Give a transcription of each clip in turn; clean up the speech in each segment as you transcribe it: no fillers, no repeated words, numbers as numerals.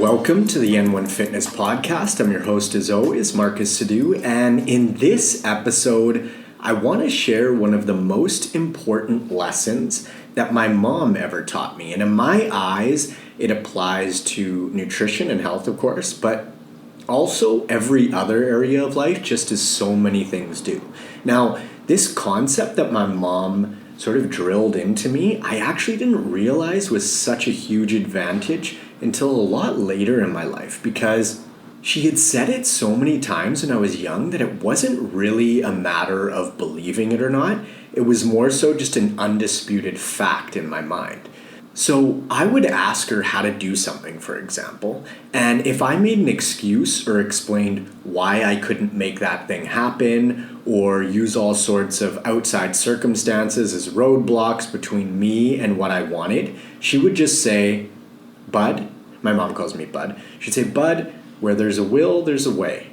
Welcome to the N1 Fitness Podcast. I'm your host as always, Marcus Sadu, and in this episode, I want to share one of the most important lessons that my mom ever taught me. And in my eyes, it applies to nutrition and health, of course, but also every other area of life, just as so many things do. Now, this concept that my mom sort of drilled into me, I actually didn't realize was such a huge advantage until a lot later in my life, because she had said it so many times when I was young that it wasn't really a matter of believing it or not. It was more so just an undisputed fact in my mind. So I would ask her how to do something, for example, and if I made an excuse or explained why I couldn't make that thing happen or use all sorts of outside circumstances as roadblocks between me and what I wanted, she would just say, Bud, my mom calls me Bud, she'd say, Bud, where there's a will, there's a way.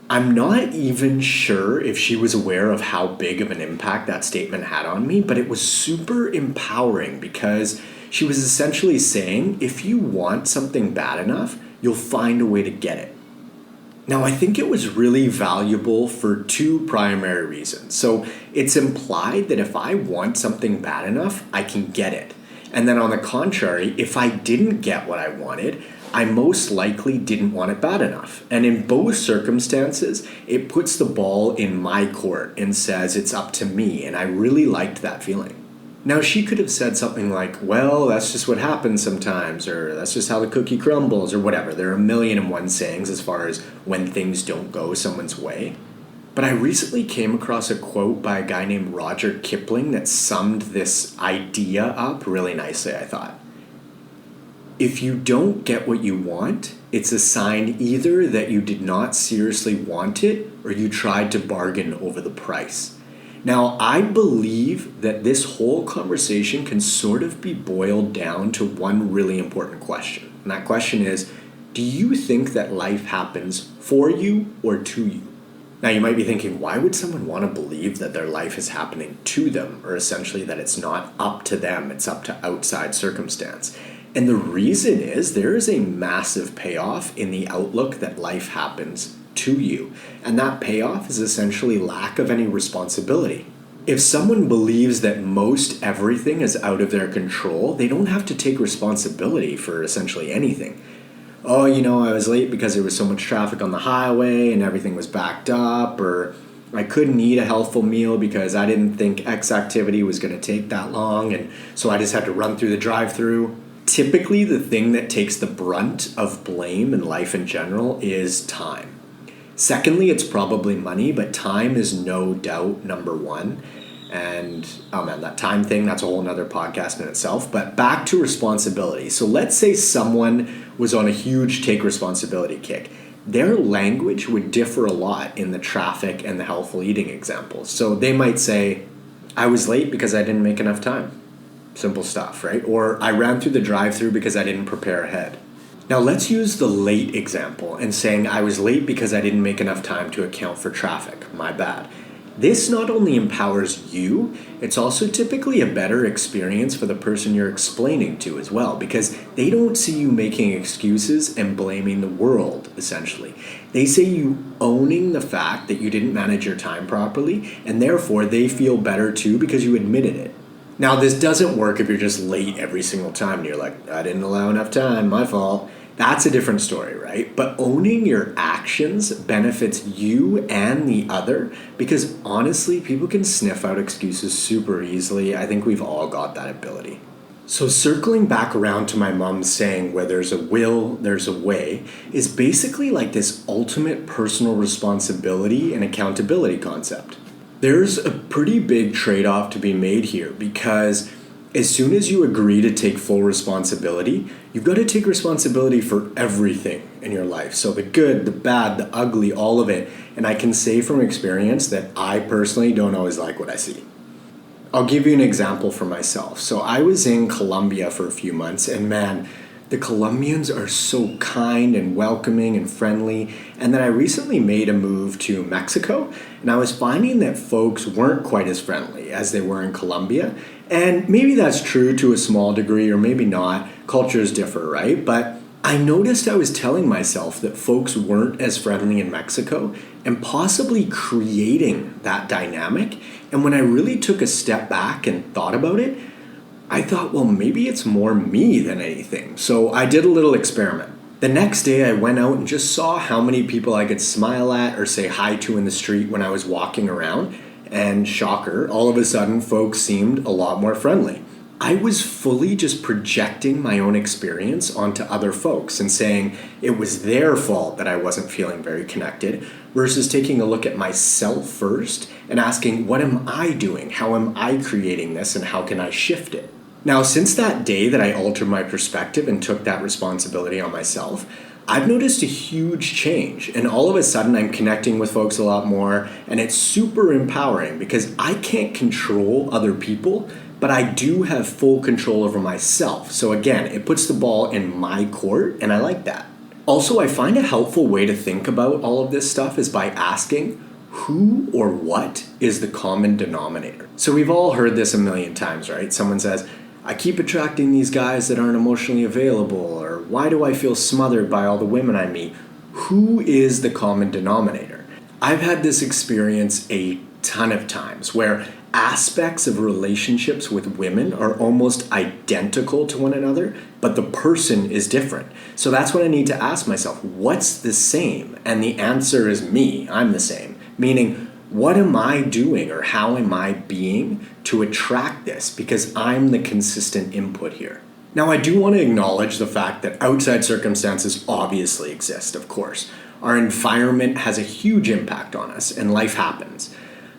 I'm not even sure if she was aware of how big of an impact that statement had on me, but it was super empowering because she was essentially saying, if you want something bad enough, you'll find a way to get it. Now, I think it was really valuable for two primary reasons. So it's implied that if I want something bad enough, I can get it. And then on the contrary, if I didn't get what I wanted, I most likely didn't want it bad enough. And in both circumstances, it puts the ball in my court and says it's up to me. And I really liked that feeling. Now, she could have said something like, well, that's just what happens sometimes, or that's just how the cookie crumbles, or whatever. There are a million and one sayings as far as when things don't go someone's way. But I recently came across a quote by a guy named Roger Kipling that summed this idea up really nicely, I thought. If you don't get what you want, it's a sign either that you did not seriously want it or you tried to bargain over the price. Now, I believe that this whole conversation can sort of be boiled down to one really important question. And that question is, do you think that life happens for you or to you? Now, you might be thinking, why would someone want to believe that their life is happening to them, or essentially that it's not up to them, it's up to outside circumstance? And the reason is there is a massive payoff in the outlook that life happens to you. And that payoff is essentially lack of any responsibility. If someone believes that most everything is out of their control, they don't have to take responsibility for essentially anything. Oh, I was late because there was so much traffic on the highway and everything was backed up, or I couldn't eat a healthful meal because I didn't think X activity was going to take that long, and so I just had to run through the drive-thru. Typically, the thing that takes the brunt of blame in life in general is time. Secondly, it's probably money, but time is no doubt number one. And, that time thing, that's a whole nother podcast in itself. But back to responsibility. So let's say someone was on a huge take responsibility kick. Their language would differ a lot in the traffic and the healthful eating examples. So they might say, I was late because I didn't make enough time. Simple stuff, right? Or I ran through the drive-thru because I didn't prepare ahead. Now let's use the late example and saying I was late because I didn't make enough time to account for traffic. My bad. This not only empowers you, it's also typically a better experience for the person you're explaining to as well, because they don't see you making excuses and blaming the world, essentially. They see you owning the fact that you didn't manage your time properly, and therefore they feel better too because you admitted it. Now, this doesn't work if you're just late every single time and you're like, I didn't allow enough time, my fault. That's a different story, right? But owning your actions benefits you and the other because honestly, people can sniff out excuses super easily. I think we've all got that ability. So circling back around to my mom saying where there's a will, there's a way, is basically like this ultimate personal responsibility and accountability concept. There's a pretty big trade-off to be made here because as soon as you agree to take full responsibility, you've got to take responsibility for everything in your life. So the good, the bad, the ugly, all of it. And I can say from experience that I personally don't always like what I see. I'll give you an example for myself. So I was in Colombia for a few months, and man, the Colombians are so kind and welcoming and friendly. And then I recently made a move to Mexico, and I was finding that folks weren't quite as friendly as they were in Colombia. And maybe that's true to a small degree, or maybe not. Cultures differ, right? But I noticed I was telling myself that folks weren't as friendly in Mexico and possibly creating that dynamic. And when I really took a step back and thought about it, I thought, well, maybe it's more me than anything. So I did a little experiment. The next day I went out and just saw how many people I could smile at or say hi to in the street when I was walking around. And shocker, all of a sudden folks seemed a lot more friendly. I was fully just projecting my own experience onto other folks and saying it was their fault that I wasn't feeling very connected versus taking a look at myself first and asking, what am I doing? How am I creating this and how can I shift it? Now, since that day that I altered my perspective and took that responsibility on myself, I've noticed a huge change, and all of a sudden I'm connecting with folks a lot more, and it's super empowering because I can't control other people, but I do have full control over myself. So again, it puts the ball in my court, and I like that. Also, I find a helpful way to think about all of this stuff is by asking who or what is the common denominator. So we've all heard this a million times, right? Someone says, I keep attracting these guys that aren't emotionally available, or why do I feel smothered by all the women I meet? Who is the common denominator? I've had this experience a ton of times where aspects of relationships with women are almost identical to one another, but the person is different. So that's when I need to ask myself, what's the same? And the answer is me. I'm the same. Meaning, what am I doing or how am I being to attract this? Because I'm the consistent input here. Now, I do want to acknowledge the fact that outside circumstances obviously exist, of course. Our environment has a huge impact on us and life happens.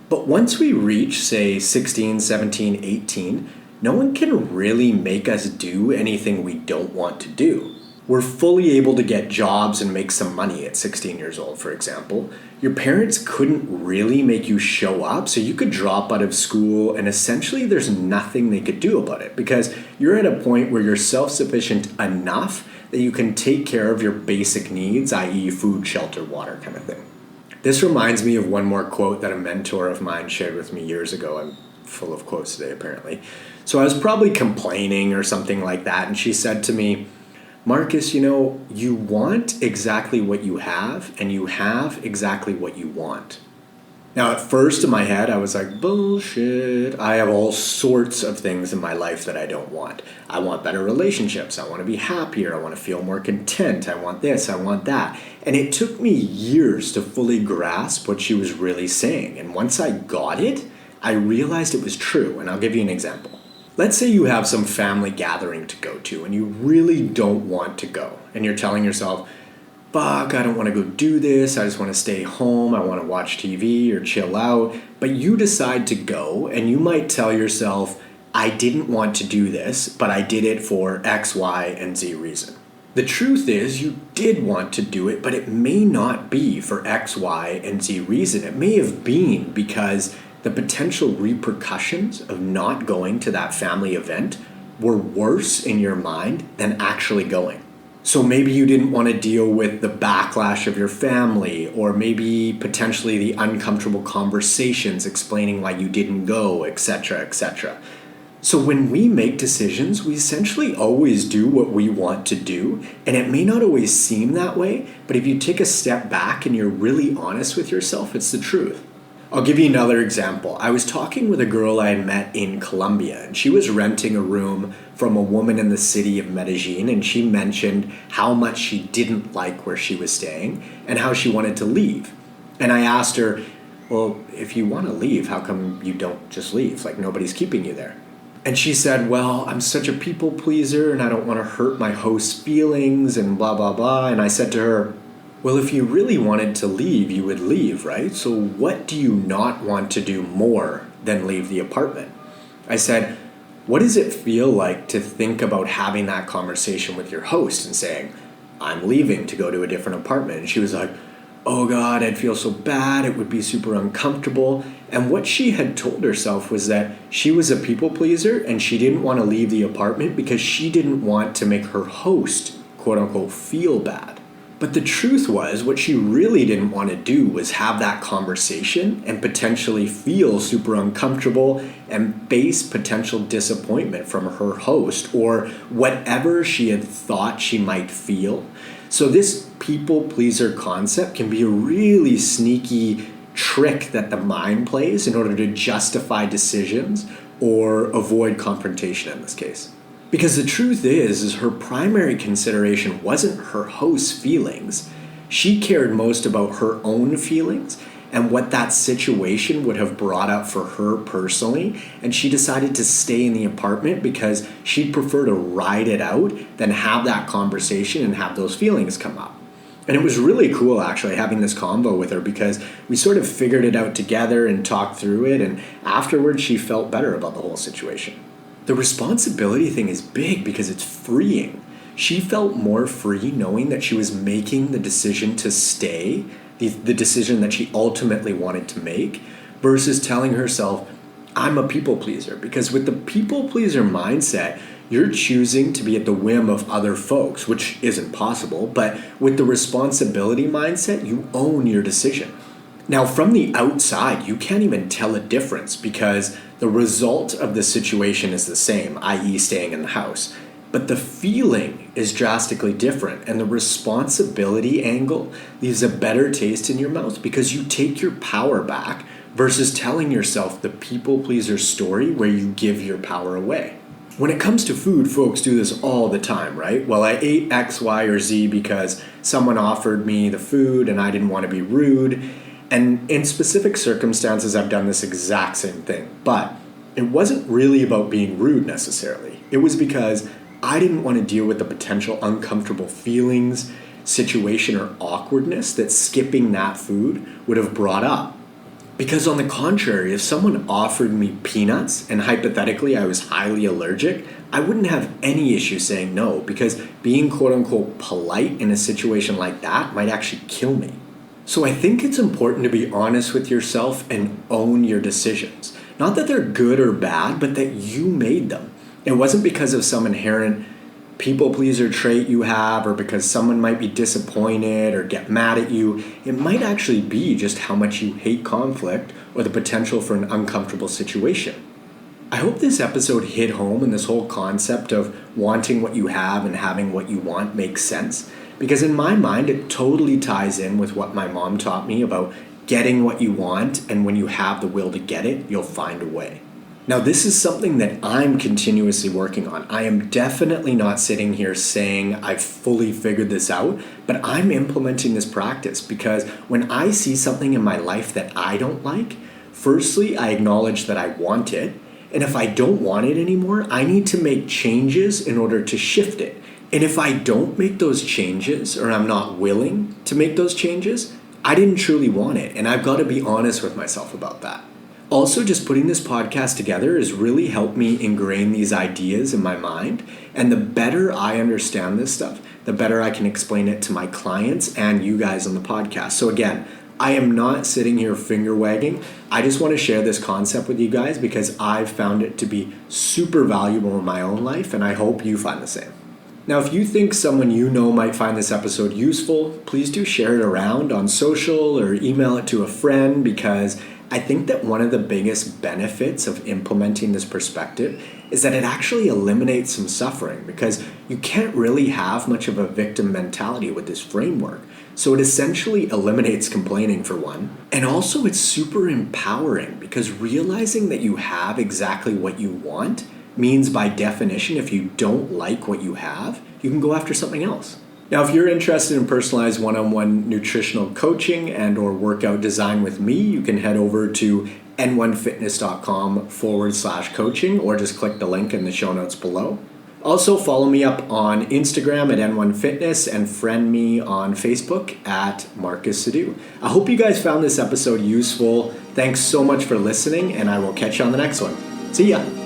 But once we reach, say, 16, 17, 18, no one can really make us do anything we don't want to do. We're fully able to get jobs and make some money at 16 years old, for example. Your parents couldn't really make you show up, so you could drop out of school, and essentially there's nothing they could do about it because you're at a point where you're self-sufficient enough that you can take care of your basic needs, i.e. food, shelter, water kind of thing. This reminds me of one more quote that a mentor of mine shared with me years ago. I'm full of quotes today, apparently. So I was probably complaining or something like that, and she said to me, Marcus, you want exactly what you have, and you have exactly what you want. Now, at first in my head, I was like, bullshit. I have all sorts of things in my life that I don't want. I want better relationships. I want to be happier. I want to feel more content. I want this. I want that. And it took me years to fully grasp what she was really saying. And once I got it, I realized it was true. And I'll give you an example. Let's say you have some family gathering to go to and you really don't want to go. And you're telling yourself, fuck, I don't want to go do this. I just want to stay home. I want to watch TV or chill out. But you decide to go and you might tell yourself, I didn't want to do this, but I did it for X, Y, and Z reason. The truth is you did want to do it, but it may not be for X, Y, and Z reason. It may have been because the potential repercussions of not going to that family event were worse in your mind than actually going. So maybe you didn't want to deal with the backlash of your family, or maybe potentially the uncomfortable conversations explaining why you didn't go, etc., etc. So when we make decisions, we essentially always do what we want to do, and it may not always seem that way, but if you take a step back and you're really honest with yourself, it's the truth. I'll give you another example. I was talking with a girl I had met in Colombia, and she was renting a room from a woman in the city of Medellin, and she mentioned how much she didn't like where she was staying and how she wanted to leave. And I asked her, well, if you want to leave, how come you don't just leave? Like, nobody's keeping you there. And she said, well, I'm such a people pleaser and I don't want to hurt my host's feelings and blah, blah, blah. And I said to her, well, if you really wanted to leave, you would leave, right? So what do you not want to do more than leave the apartment? I said, what does it feel like to think about having that conversation with your host and saying, I'm leaving to go to a different apartment? And she was like, oh God, I'd feel so bad. It would be super uncomfortable. And what she had told herself was that she was a people pleaser and she didn't want to leave the apartment because she didn't want to make her host, quote unquote, feel bad. But the truth was, what she really didn't want to do was have that conversation and potentially feel super uncomfortable and face potential disappointment from her host or whatever she had thought she might feel. So this people pleaser concept can be a really sneaky trick that the mind plays in order to justify decisions or avoid confrontation in this case. Because the truth is her primary consideration wasn't her host's feelings. She cared most about her own feelings and what that situation would have brought up for her personally, and she decided to stay in the apartment because she'd prefer to ride it out than have that conversation and have those feelings come up. And it was really cool actually having this convo with her because we sort of figured it out together and talked through it, and afterwards she felt better about the whole situation. The responsibility thing is big because it's freeing. She felt more free knowing that she was making the decision to stay, the decision that she ultimately wanted to make, versus telling herself, I'm a people pleaser. Because with the people pleaser mindset, you're choosing to be at the whim of other folks, which isn't possible. But with the responsibility mindset, you own your decision. Now, from the outside, you can't even tell a difference because the result of the situation is the same, i.e. staying in the house. But the feeling is drastically different, and the responsibility angle leaves a better taste in your mouth because you take your power back versus telling yourself the people pleaser story where you give your power away. When it comes to food, folks do this all the time, right? Well, I ate X, Y, or Z because someone offered me the food and I didn't want to be rude. And in specific circumstances, I've done this exact same thing. But it wasn't really about being rude necessarily. It was because I didn't want to deal with the potential uncomfortable feelings, situation, or awkwardness that skipping that food would have brought up. Because on the contrary, if someone offered me peanuts and hypothetically I was highly allergic, I wouldn't have any issue saying no because being quote unquote polite in a situation like that might actually kill me. So I think it's important to be honest with yourself and own your decisions. Not that they're good or bad, but that you made them. It wasn't because of some inherent people pleaser trait you have or because someone might be disappointed or get mad at you. It might actually be just how much you hate conflict or the potential for an uncomfortable situation. I hope this episode hit home and this whole concept of wanting what you have and having what you want makes sense. Because in my mind, it totally ties in with what my mom taught me about getting what you want, and when you have the will to get it, you'll find a way. Now, this is something that I'm continuously working on. I am definitely not sitting here saying I've fully figured this out, but I'm implementing this practice because when I see something in my life that I don't like, firstly, I acknowledge that I want it, and if I don't want it anymore, I need to make changes in order to shift it. And if I don't make those changes or I'm not willing to make those changes, I didn't truly want it. And I've got to be honest with myself about that. Also, just putting this podcast together has really helped me ingrain these ideas in my mind. And the better I understand this stuff, the better I can explain it to my clients and you guys on the podcast. So again, I am not sitting here finger wagging. I just want to share this concept with you guys because I've found it to be super valuable in my own life, and I hope you find the same. Now, if you think someone you know might find this episode useful, please do share it around on social or email it to a friend because I think that one of the biggest benefits of implementing this perspective is that it actually eliminates some suffering because you can't really have much of a victim mentality with this framework. So it essentially eliminates complaining for one. And also it's super empowering because realizing that you have exactly what you want means by definition, if you don't like what you have, you can go after something else. Now, if you're interested in personalized one-on-one nutritional coaching and or workout design with me, you can head over to n1fitness.com/coaching or just click the link in the show notes below. Also, follow me up on Instagram at n1fitness and friend me on Facebook at Marcus Sadu. I hope you guys found this episode useful. Thanks so much for listening, and I will catch you on the next one. See ya.